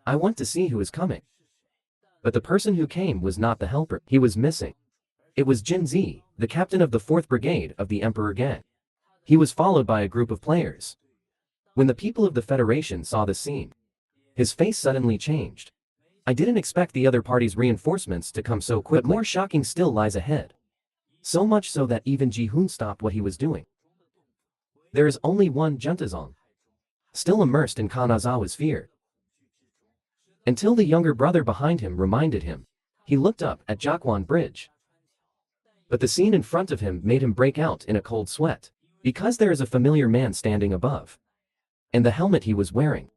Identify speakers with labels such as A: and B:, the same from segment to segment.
A: I went to see who is coming. But the person who came was not the helper. He was missing. It was Jin Zi, the captain of the 4th Brigade of the Emperor Gang. He was followed by a group of players. When the people of the Federation saw the scene, his face suddenly changed. I didn't expect the other party's reinforcements to come so quickly. But more shocking still lies ahead. So much so that even Ji-hoon stopped what he was doing. There is only one Juntazong, still immersed in Kanazawa's fear. Until the younger brother behind him reminded him. He looked up at Jiaquan Bridge. But the scene in front of him made him break out in a cold sweat. Because there is a familiar man standing above. And the helmet he was wearing.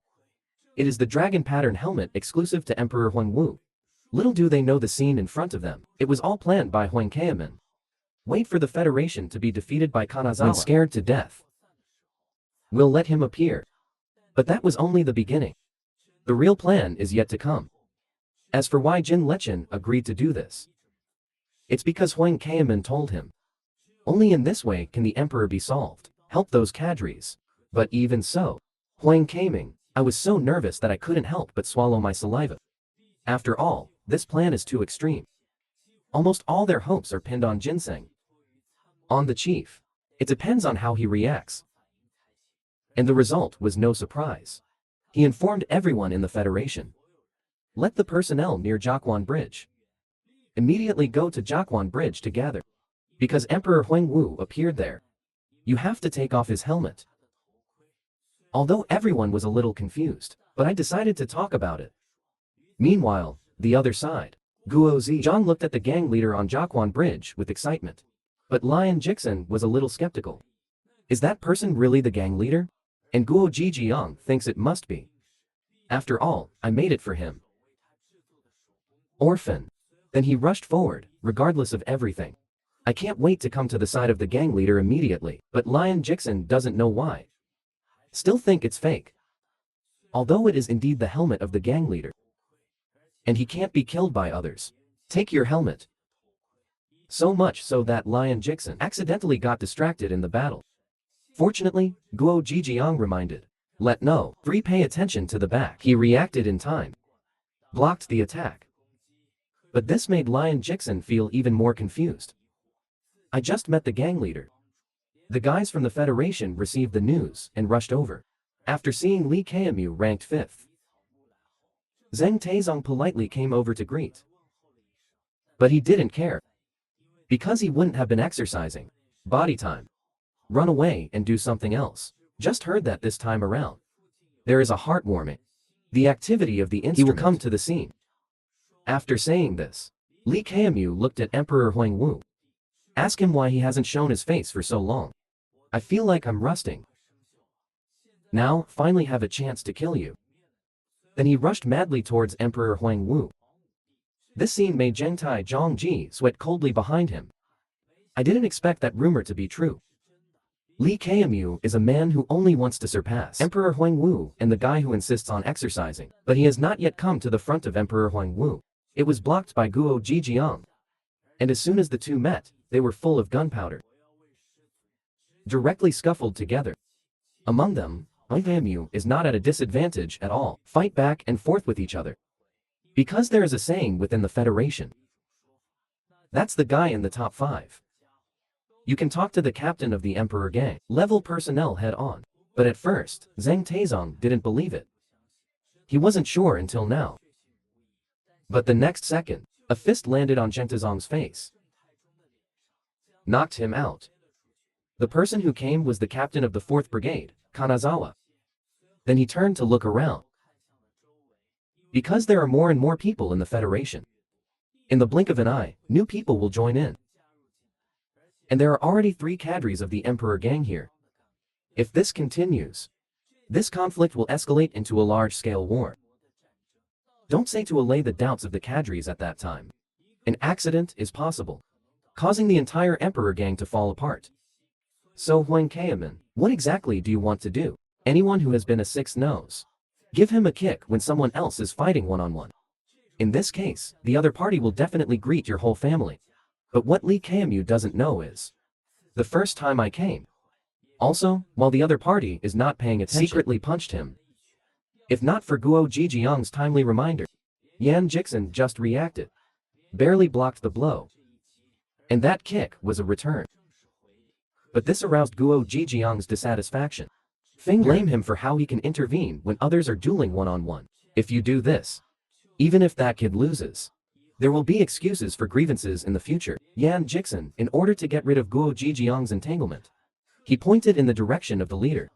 A: It is the dragon pattern helmet exclusive to Emperor Huang Wu. Little do they know the scene in front of them. It was all planned by Huang Keimin. Wait for the Federation to be defeated by Kanazawa. When scared to death, we'll let him appear. But that was only the beginning. The real plan is yet to come. As for why Jin Lechen agreed to do this, it's because Huang Keimin told him. Only in this way can the emperor be solved. Help those cadres. But even so, Huang Keimin, I was so nervous that I couldn't help but swallow my saliva. After all, this plan is too extreme. Almost all their hopes are pinned on Ginseng. On the chief. It depends on how he reacts. And the result was no surprise. He informed everyone in the Federation. Let the personnel near Jiaquan Bridge immediately go to Jiaquan Bridge to gather. Because Emperor Huang Wu appeared there. You have to take off his helmet. Although everyone was a little confused, but I decided to talk about it. Meanwhile, the other side. Guo Zhang looked at the gang leader on Jiaquan Bridge with excitement. But Lion Jixin was a little skeptical. Is that person really the gang leader? And Guo Jijiang thinks it must be. After all, I made it for him. Orphan. Then he rushed forward, regardless of everything. I can't wait to come to the side of the gang leader immediately, but Lion Jixin doesn't know why. Still think it's fake. Although it is indeed the helmet of the gang leader. And he can't be killed by others. Take your helmet. So much so that Lion Jixin accidentally got distracted in the battle. Fortunately, Guo Jijiang reminded. Let no. 3 pay attention to the back. He reacted in time. Blocked the attack. But this made Lion Jixin feel even more confused. I just met the gang leader. The guys from the Federation received the news and rushed over. After seeing Li Keimu ranked 5th. Zheng Taizong politely came over to greet. But he didn't care. Because he wouldn't have been exercising. Body time. Run away and do something else. Just heard that this time around. There is a heartwarming. The activity of the instrument. He will come to the scene. After saying this, Li Keimu looked at Emperor Huang Wu. Ask him why he hasn't shown his face for so long. I feel like I'm rusting. Now, finally have a chance to kill you. Then he rushed madly towards Emperor Huang Wu. This scene made Zhengtai Zhongji sweat coldly behind him. I didn't expect that rumor to be true. Li Keimu is a man who only wants to surpass Emperor Huang Wu and the guy who insists on exercising, but he has not yet come to the front of Emperor Huang Wu. It was blocked by Guo Jijiang. And as soon as the two met, they were full of gunpowder. Directly scuffled together. Among them, Huang Keimu is not at a disadvantage at all. Fight back and forth with each other. Because there is a saying within the Federation. That's the guy in the top 5. You can talk to the captain of the Emperor Gang, level personnel head on. But at first, Zheng Taizong didn't believe it. He wasn't sure until now. But the next second, a fist landed on Zheng Taizong's face. Knocked him out. The person who came was the captain of the 4th Brigade, Kanazawa. Then he turned to look around. Because there are more and more people in the Federation. In the blink of an eye, new people will join in. And there are already 3 cadres of the Emperor Gang here. If this continues, this conflict will escalate into a large-scale war. Don't say to allay the doubts of the cadres at that time. An accident is possible, causing the entire Emperor Gang to fall apart. So Huang Keimin, what exactly do you want to do? Anyone who has been a 6 knows. Give him a kick when someone else is fighting one-on-one. In this case, the other party will definitely greet your whole family. But what Li Keimu doesn't know is, the first time I came. Also, while the other party is not paying attention, secretly punched him. If not for Guo Jijiang's timely reminder, Yan Jixin just reacted, barely blocked the blow. And that kick was a return. But this aroused Guo Jijiang's dissatisfaction. Blame him for how he can intervene when others are dueling one-on-one. If you do this, even if that kid loses, there will be excuses for grievances in the future. Yan Jixin, in order to get rid of Guo Jijiang's entanglement, he pointed in the direction of the leader.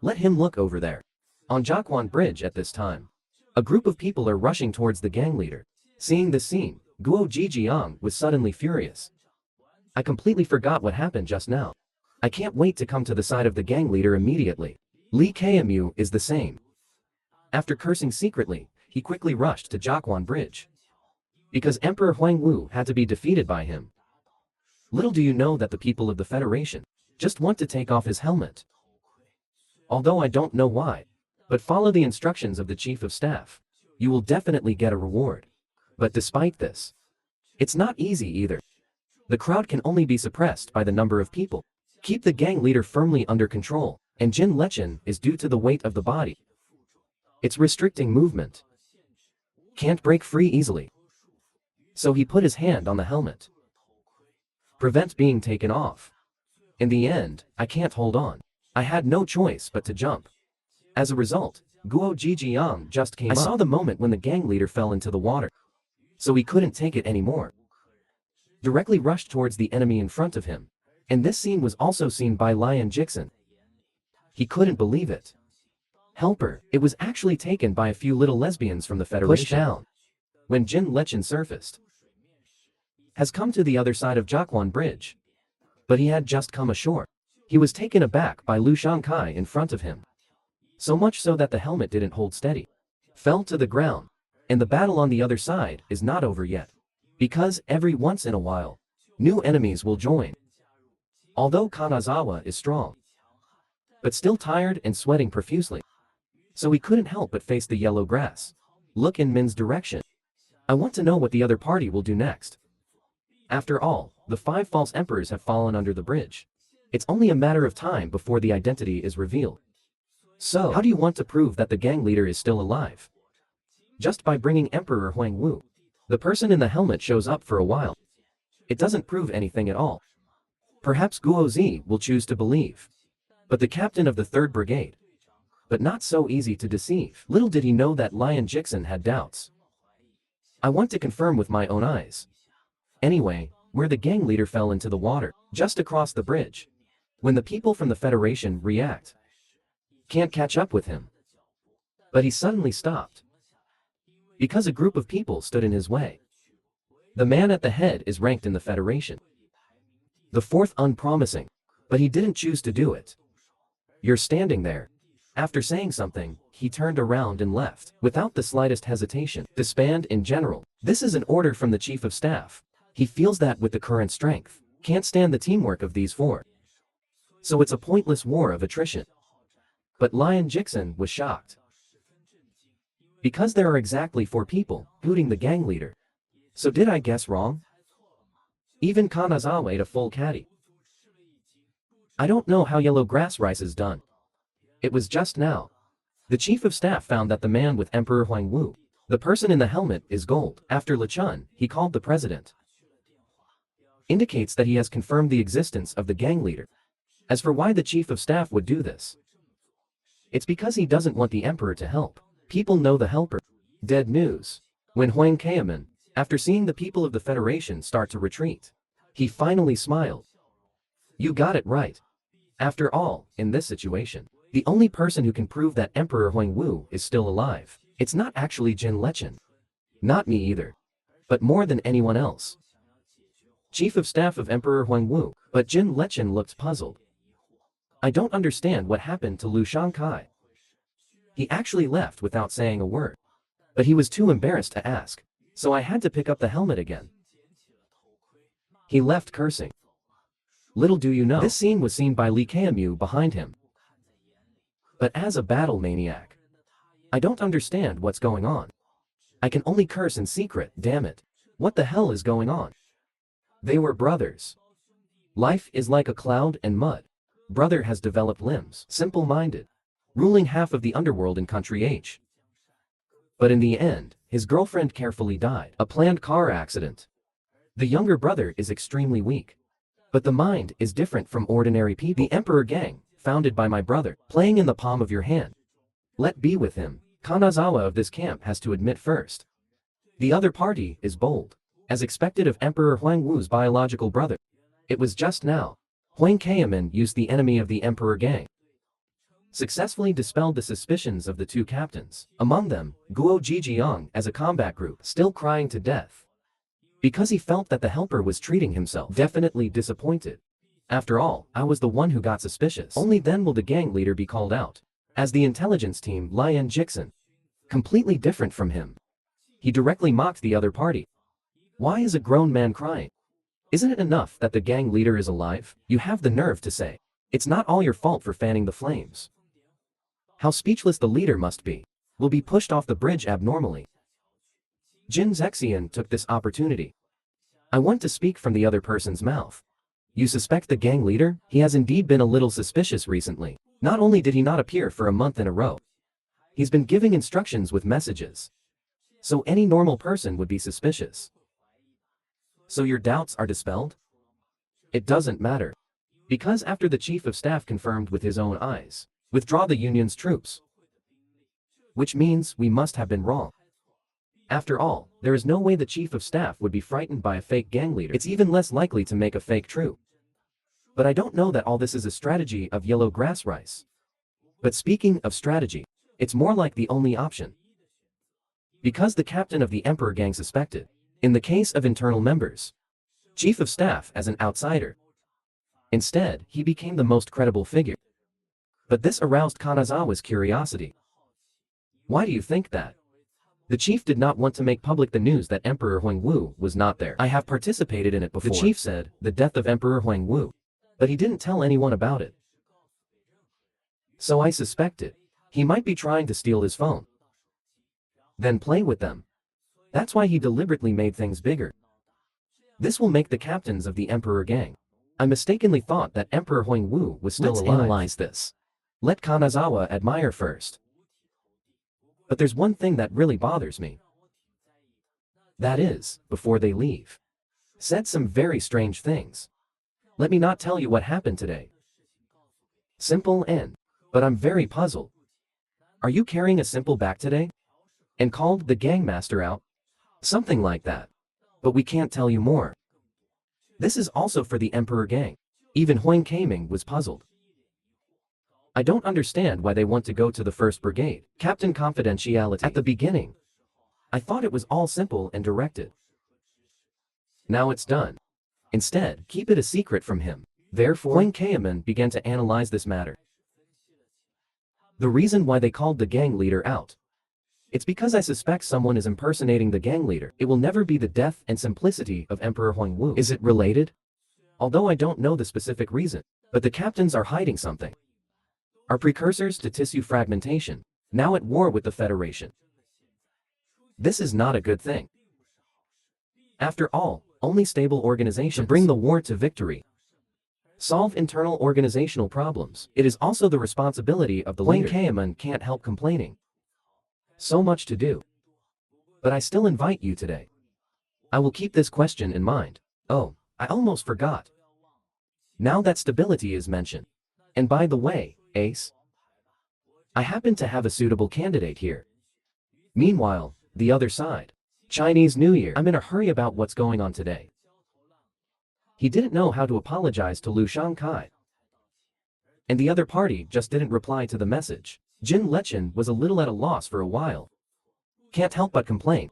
A: Let him look over there. On Jiaquan Bridge at this time, a group of people are rushing towards the gang leader. Seeing this scene, Guo Jijiang was suddenly furious. I completely forgot what happened just now. I can't wait to come to the side of the gang leader immediately. Li Kmu is the same. After cursing secretly, he quickly rushed to Jiaquan Bridge. Because Emperor Huangwu had to be defeated by him. Little do you know that the people of the Federation just want to take off his helmet. Although I don't know why, but follow the instructions of the Chief of Staff. You will definitely get a reward. But despite this, it's not easy either. The crowd can only be suppressed by the number of people. Keep the gang leader firmly under control, and Jin Lechen is due to the weight of the body. It's restricting movement. Can't break free easily. So he put his hand on the helmet. Prevent being taken off. In the end, I can't hold on. I had no choice but to jump. As a result, Guo Jijiang just came up. I saw the moment when the gang leader fell into the water. So he couldn't take it anymore. Directly rushed towards the enemy in front of him. And this scene was also seen by Lion Jixin. He couldn't believe it. Helper, it was actually taken by a few little lesbians from the Federation. Pushed down. When Jin Lechen surfaced. Has come to the other side of Jiaquan Bridge. But he had just come ashore. He was taken aback by Lu Shangkai in front of him. So much so that the helmet didn't hold steady. Fell to the ground. And the battle on the other side is not over yet. Because every once in a while, new enemies will join. Although Kanazawa is strong, but still tired and sweating profusely. So he couldn't help but face the yellow grass. Look in Min's direction. I want to know what the other party will do next. After all, the 5 false emperors have fallen under the bridge. It's only a matter of time before the identity is revealed. So, how do you want to prove that the gang leader is still alive? Just by bringing Emperor Huangwu. The person in the helmet shows up for a while. It doesn't prove anything at all. Perhaps Guo Zi will choose to believe. But the captain of the 3rd Brigade. But not so easy to deceive. Little did he know that Lion Jixin had doubts. I want to confirm with my own eyes. Anyway, where the gang leader fell into the water, just across the bridge. When the people from the Federation react. Can't catch up with him. But he suddenly stopped. Because a group of people stood in his way. The man at the head is ranked in the Federation. The 4th unpromising. But he didn't choose to do it. You're standing there. After saying something, he turned around and left, without the slightest hesitation. Disband in general. This is an order from the Chief of Staff. He feels that with the current strength, can't stand the teamwork of these 4. So it's a pointless war of attrition. But Lion Jixin was shocked. Because there are exactly 4 people, including the gang leader. So did I guess wrong? Even Kanazawa ate a full caddy. I don't know how yellow grass rice is done. It was just now. The Chief of Staff found that the man with Emperor Huangwu, the person in the helmet, is gold. After Lechun, he called the president. Indicates that he has confirmed the existence of the gang leader. As for why the Chief of Staff would do this, it's because he doesn't want the emperor to help. People know the helper. Dead news. When Huang Kaeman, after seeing the people of the Federation start to retreat, he finally smiled. You got it right. After all, in this situation, the only person who can prove that Emperor Huangwu is still alive, it's not actually Jin Lechen. Not me either. But more than anyone else. Chief of Staff of Emperor Huangwu, but Jin Lechen looked puzzled. I don't understand what happened to Lu Shangkai. He actually left without saying a word. But he was too embarrassed to ask, so I had to pick up the helmet again. He left cursing. Little do you know, this scene was seen by Li Kmu behind him. But as a battle maniac, I don't understand what's going on. I can only curse in secret, damn it. What the hell is going on? They were brothers. Life is like a cloud and mud. Brother has developed limbs, simple-minded. ruling half of the underworld in Country H. But in the end, his girlfriend carefully died. A planned car accident. The younger brother is extremely weak. But the mind is different from ordinary people. The Emperor Gang, founded by my brother, playing in the palm of your hand. Let be with him. Kanazawa of this camp has to admit first. The other party is bold. As expected of Emperor Huang Wu's biological brother. It was just now. Huang Kaiman used the enemy of the Emperor Gang. Successfully dispelled the suspicions of the two captains. Among them, Guo Jijiang as a combat group, still crying to death. Because he felt that the helper was treating himself. Definitely disappointed. After all, I was the one who got suspicious. Only then will the gang leader be called out. As the intelligence team, Lian Jixin. Completely different from him. He directly mocked the other party. Why is a grown man crying? Isn't it enough that the gang leader is alive? You have the nerve to say, it's not all your fault for fanning the flames. How speechless the leader must be. Will be pushed off the bridge abnormally. Jin Zexian took this opportunity. I want to speak from the other person's mouth. You suspect the gang leader? He has indeed been a little suspicious recently. Not only did he not appear for a month in a row. He's been giving instructions with messages. So any normal person would be suspicious. So your doubts are dispelled? It doesn't matter. Because after the chief of staff confirmed with his own eyes, withdraw the Union's troops. Which means we must have been wrong. After all, there is no way the chief of staff would be frightened by a fake gang leader. It's even less likely to make a fake troop. But I don't know that all this is a strategy of yellow grass rice. But speaking of strategy, it's more like the only option. Because the captain of the Emperor Gang suspected, in the case of internal members, chief of staff as an outsider. Instead, he became the most credible figure. But this aroused Kanazawa's curiosity. Why do you think that? The chief did not want to make public the news that Emperor Huang Wu was not there. I have participated in it before. The chief said, the death of Emperor Huang Wu. But he didn't tell anyone about it. So I suspected, he might be trying to steal his phone. Then play with them. That's why he deliberately made things bigger. This will make the captains of the Emperor Gang. I mistakenly thought that Emperor Huang Wu was still alive. Let's analyze this. Let Kanazawa admire first. But there's one thing that really bothers me. That is, before they leave, said some very strange things. Let me not tell you what happened today. Simple N. But I'm very puzzled. Are you carrying a simple back today? And called the gangmaster out? Something like that. But we can't tell you more. This is also for the Emperor Gang. Even Huang Kaiming was puzzled. I don't understand why they want to go to the 1st Brigade. Captain Confidentiality. At the beginning, I thought it was all simple and directed. Now it's done. Instead, keep it a secret from him. Therefore, Huang Kaiman began to analyze this matter. The reason why they called the gang leader out. It's because I suspect someone is impersonating the gang leader. It will never be the death and simplicity of Emperor Huang Wu. Is it related? Although I don't know the specific reason, but the captains are hiding something. Are precursors to tissue fragmentation, now at war with the Federation. This is not a good thing. After all, only stable organizations bring the war to victory. Solve internal organizational problems. It is also the responsibility of the leader. Huang Kaiman can't help complaining. So much to do. But I still invite you today. I will keep this question in mind. Oh, I almost forgot. Now that stability is mentioned. And by the way, Ace, I happen to have a suitable candidate here. Meanwhile, the other side. Chinese New Year. I'm in a hurry about what's going on today. He didn't know how to apologize to Lu Shangkai. And the other party just didn't reply to the message. Jin Lechen was a little at a loss for a while. Can't help but complain.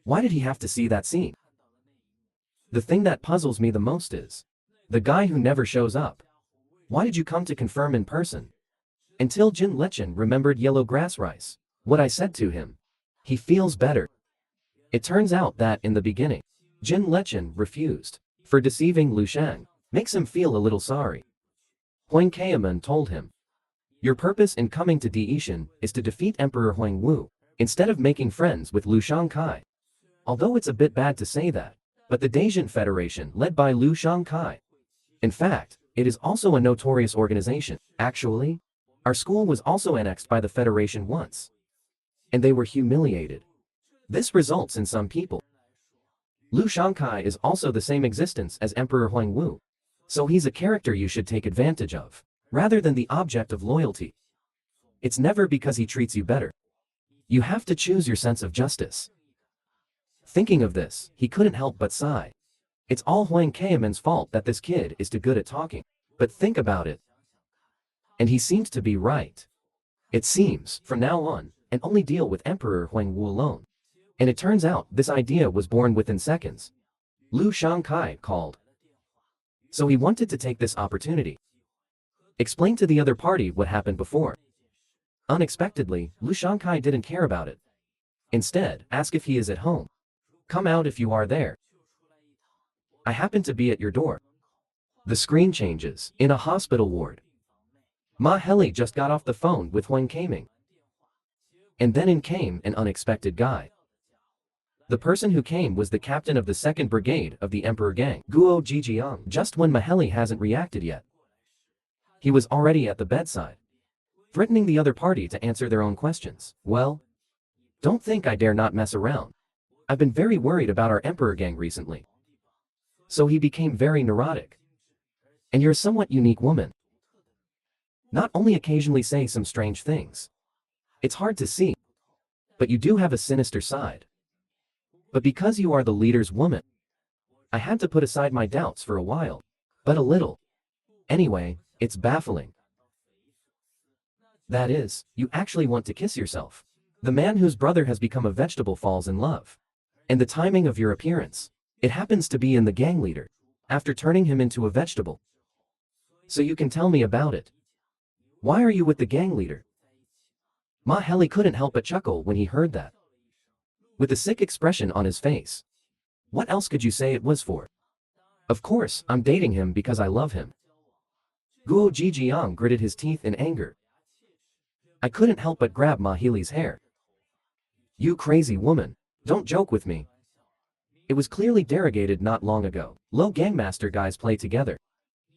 A: Why did he have to see that scene? The thing that puzzles me the most is the guy who never shows up. Why did you come to confirm in person? Until Jin Lechen remembered yellow grass rice. What I said to him. He feels better. It turns out that, in the beginning, Jin Lechen refused. For deceiving Lu Shang. Makes him feel a little sorry. Huang Kaiman told him. Your purpose in coming to Deishan is to defeat Emperor Huang Wu, instead of making friends with Lu Shangkai. Although it's a bit bad to say that, but the Daishan Federation led by Lu Shangkai. In fact, it is also a notorious organization. Actually, Our school was also annexed by the Federation once. And they were humiliated. This results in some people. Lu Shangkai is also the same existence as Emperor Huangwu. So he's a character you should take advantage of, rather than the object of loyalty. It's never because he treats you better. You have to choose your sense of justice. Thinking of this, he couldn't help but sigh. It's all Huang Kaiman's fault that this kid is too good at talking. But think about it. And he seems to be right. It seems, from now on, and only deal with Emperor Huangwu alone. And it turns out this idea was born within seconds. Lu Shangkai called. So he wanted to take this opportunity. Explain to the other party what happened before. Unexpectedly, Lu Shangkai didn't care about it. Instead, ask if he is at home. Come out if you are there. I happen to be at your door. The screen changes, in a hospital ward. Ma Heli just got off the phone with Huang Kaiming. And then in came an unexpected guy. The person who came was the captain of the 2nd Brigade of the Emperor Gang, Guo Jijiang, just when Maheli hasn't reacted yet. He was already at the bedside, threatening the other party to answer their own questions. Well, don't think I dare not mess around. I've been very worried about our Emperor Gang recently. So he became very neurotic. And you're a somewhat unique woman. Not only occasionally say some strange things. It's hard to see. But you do have a sinister side. But because you are the leader's woman, I had to put aside my doubts for a while. But a little. Anyway, it's baffling. That is, you actually want to kiss yourself. The man whose brother has become a vegetable falls in love. And the timing of your appearance. It happens to be in the gang leader, after turning him into a vegetable. So you can tell me about it. Why are you with the gang leader? Ma Heli couldn't help but chuckle when he heard that. With a sick expression on his face. What else could you say it was for? Of course, I'm dating him because I love him. Guo Jijiang gritted his teeth in anger. I couldn't help but grab Ma Heli's hair. You crazy woman, don't joke with me. It was clearly derogated not long ago. Low gangmaster guys play together.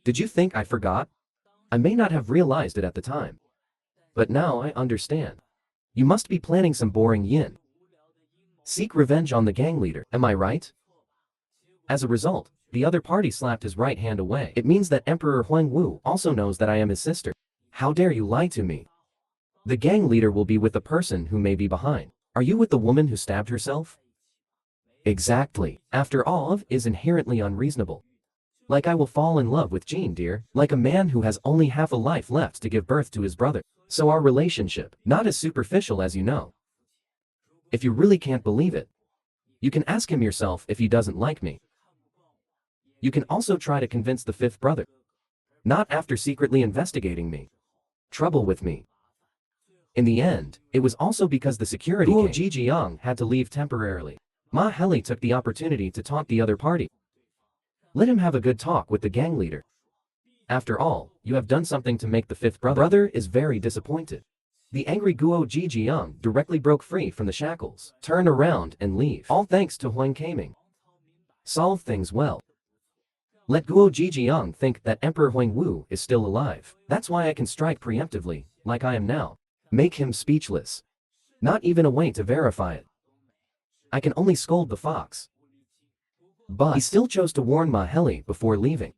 A: Did you think I forgot? I may not have realized it at the time. But now I understand. You must be planning some boring yin. Seek revenge on the gang leader, am I right? As a result, the other party slapped his right hand away. It means that Emperor Huangwu also knows that I am his sister. How dare you lie to me? The gang leader will be with the person who may be behind. Are you with the woman who stabbed herself? Exactly. After all, is inherently unreasonable. Like I will fall in love with Jean, dear. Like a man who has only half a life left to give birth to his brother. So our relationship, not as superficial as you know. If you really can't believe it, you can ask him yourself if he doesn't like me. You can also try to convince the 5th brother. Not after secretly investigating me. Trouble with me. In the end, it was also because the security Guo Jijiang had to leave temporarily. Ma Heli took the opportunity to taunt the other party. Let him have a good talk with the gang leader. After all, you have done something to make the 5th brother is very disappointed. The angry Guo Jijiang directly broke free from the shackles, turn around and leave. All thanks to Huang Kaiming. Solve things well. Let Guo Jijiang think that Emperor Huangwu is still alive. That's why I can strike preemptively, like I am now. Make him speechless. Not even a way to verify it. I can only scold the fox. But he still chose to warn Ma Heli before leaving.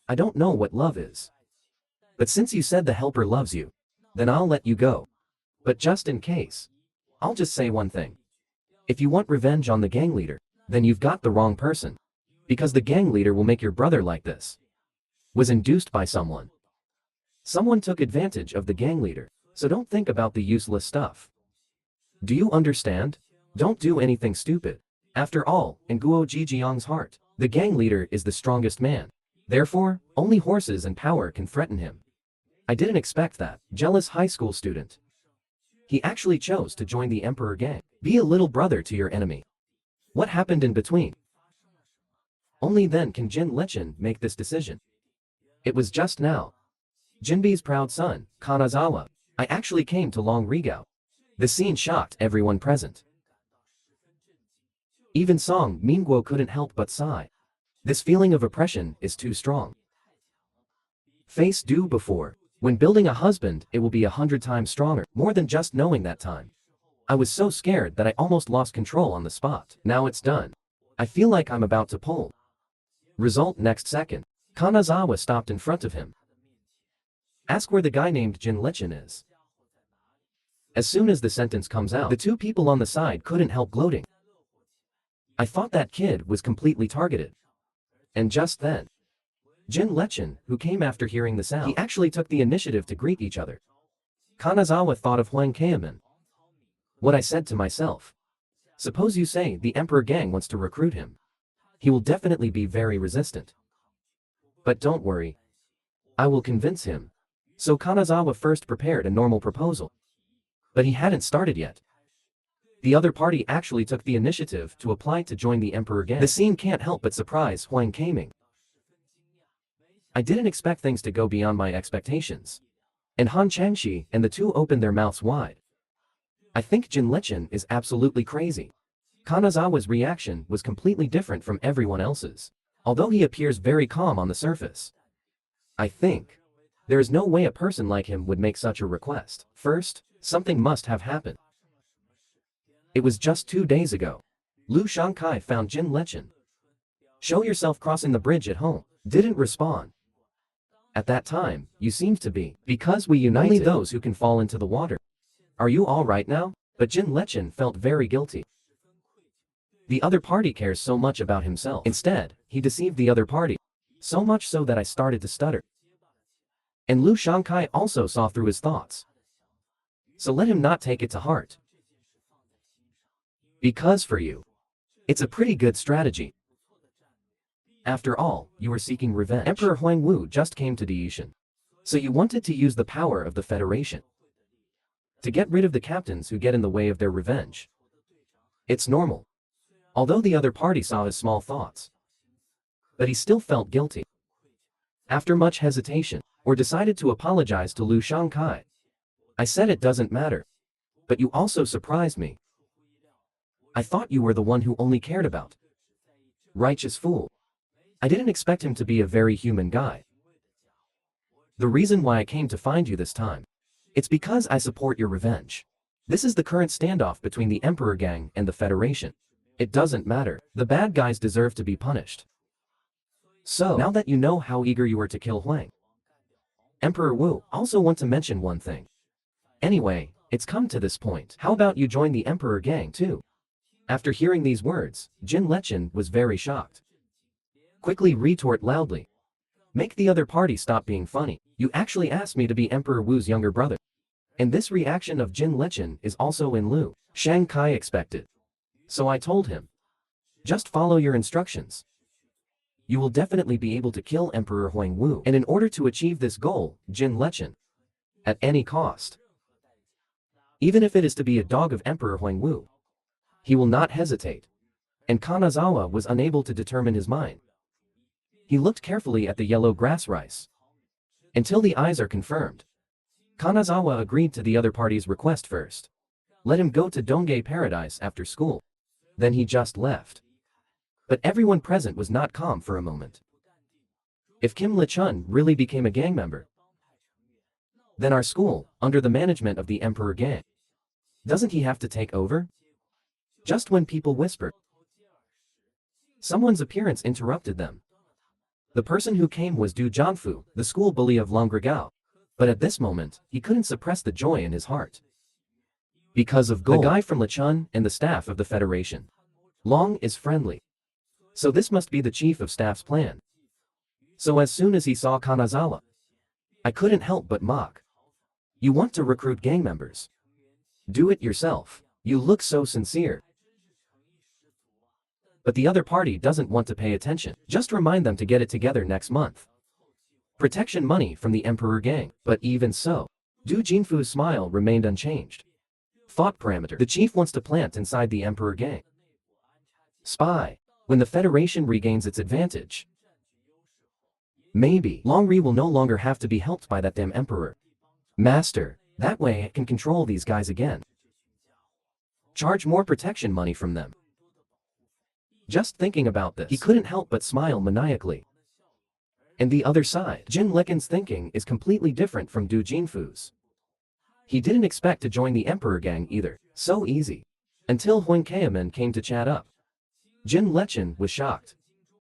A: I don't know what love is. But since you said the helper loves you, then I'll let you go. But just in case, I'll just say one thing. If you want revenge on the gang leader, then you've got the wrong person. Because the gang leader will make your brother like this. Was induced by someone. Someone took advantage of the gang leader, so don't think about the useless stuff. Do you understand? Don't do anything stupid. After all, in Guo Jijiang's heart, the gang leader is the strongest man. Therefore, only horses and power can threaten him. I didn't expect that, jealous high school student. He actually chose to join the Emperor Gang. Be a little brother to your enemy. What happened in between? Only then can Jin Lechin make this decision. It was just now. Jinbi's proud son, Kanazawa. I actually came to Long Rigao. The scene shocked everyone present. Even Song Mingguo couldn't help but sigh. This feeling of oppression is too strong. Face due before. When building a husband, it will be 100 times stronger, more than just knowing that time. I was so scared that I almost lost control on the spot. Now it's done. I feel like I'm about to pull. Result next second. Kanazawa stopped in front of him. Ask where the guy named Jin Lechin is. As soon as the sentence comes out, the two people on the side couldn't help gloating. I thought that kid was completely targeted. And just then, Jin Lechin, who came after hearing the sound, he actually took the initiative to greet each other. Kanazawa thought of Huang Keiman. What I said to myself. Suppose you say the Emperor gang wants to recruit him. He will definitely be very resistant. But don't worry. I will convince him. So Kanazawa first prepared a normal proposal. But he hadn't started yet. The other party actually took the initiative to apply to join the Emperor gang. The scene can't help but surprise Huang Keiming. I didn't expect things to go beyond my expectations. And Han Changxi and the two opened their mouths wide. I think Jin Lechin is absolutely crazy. Kanazawa's reaction was completely different from everyone else's, although he appears very calm on the surface. I think there is no way a person like him would make such a request. First, something must have happened. It was just 2 days ago. Lu Shangkai found Jin Lechin. Show yourself crossing the bridge at home. Didn't respond. At that time, you seemed to be. Because we united only those who can fall into the water. Are you all right now? But Jin Lechin felt very guilty. The other party cares so much about himself. Instead, he deceived the other party. So much so that I started to stutter. And Lu Shangkai also saw through his thoughts. So let him not take it to heart. Because for you, it's a pretty good strategy. After all, you were seeking revenge. Emperor Huang Wu just came to Deishan. So you wanted to use the power of the Federation to get rid of the captains who get in the way of their revenge. It's normal. Although the other party saw his small thoughts. But he still felt guilty. After much hesitation, or decided to apologize to Lu Shangkai. I said it doesn't matter. But you also surprised me. I thought you were the one who only cared about. Righteous fool. I didn't expect him to be a very human guy. The reason why I came to find you this time. It's because I support your revenge. This is the current standoff between the Emperor gang and the Federation. It doesn't matter. The bad guys deserve to be punished. So, now that you know how eager you were to kill Huang, Emperor Wu, also want to mention one thing. Anyway, it's come to this point. How about you join the Emperor gang too? After hearing these words, Jin Lechin was very shocked. Quickly retort loudly. Make the other party stop being funny. You actually asked me to be Emperor Wu's younger brother. And this reaction of Jin Lechin is also in Lu Shangkai expected. So I told him. Just follow your instructions. You will definitely be able to kill Emperor Huang Wu. And in order to achieve this goal, Jin Lechin, at any cost, even if it is to be a dog of Emperor Huang Wu, he will not hesitate. And Kanazawa was unable to determine his mind. He looked carefully at the yellow grass rice. Until the eyes are confirmed. Kanazawa agreed to the other party's request first. Let him go to Dongye Paradise after school. Then he just left. But everyone present was not calm for a moment. If Kim Le-chun really became a gang member, then our school, under the management of the Emperor gang, doesn't he have to take over? Just when people whispered, someone's appearance interrupted them. The person who came was Du Jianfu, the school bully of Longrigao. But at this moment, he couldn't suppress the joy in his heart. Because of gold. The guy from Le-chun and the staff of the Federation. Long is friendly. So this must be the chief of staff's plan. So as soon as he saw Kanazawa, I couldn't help but mock. You want to recruit gang members? Do it yourself. You look so sincere. But the other party doesn't want to pay attention. Just remind them to get it together next month. Protection money from the Emperor gang. But even so, Du Jinfu's smile remained unchanged. Thought parameter. The chief wants to plant inside the Emperor gang. Spy. When the Federation regains its advantage, maybe Longri will no longer have to be helped by that damn Emperor. Master, that way it can control these guys again. Charge more protection money from them. Just thinking about this, he couldn't help but smile maniacally. And the other side, Jin Liken's thinking is completely different from Du Jinfu's. He didn't expect to join the Emperor gang either, so easy. Until Huang Kaemin came to chat up. Jin Lechen was shocked.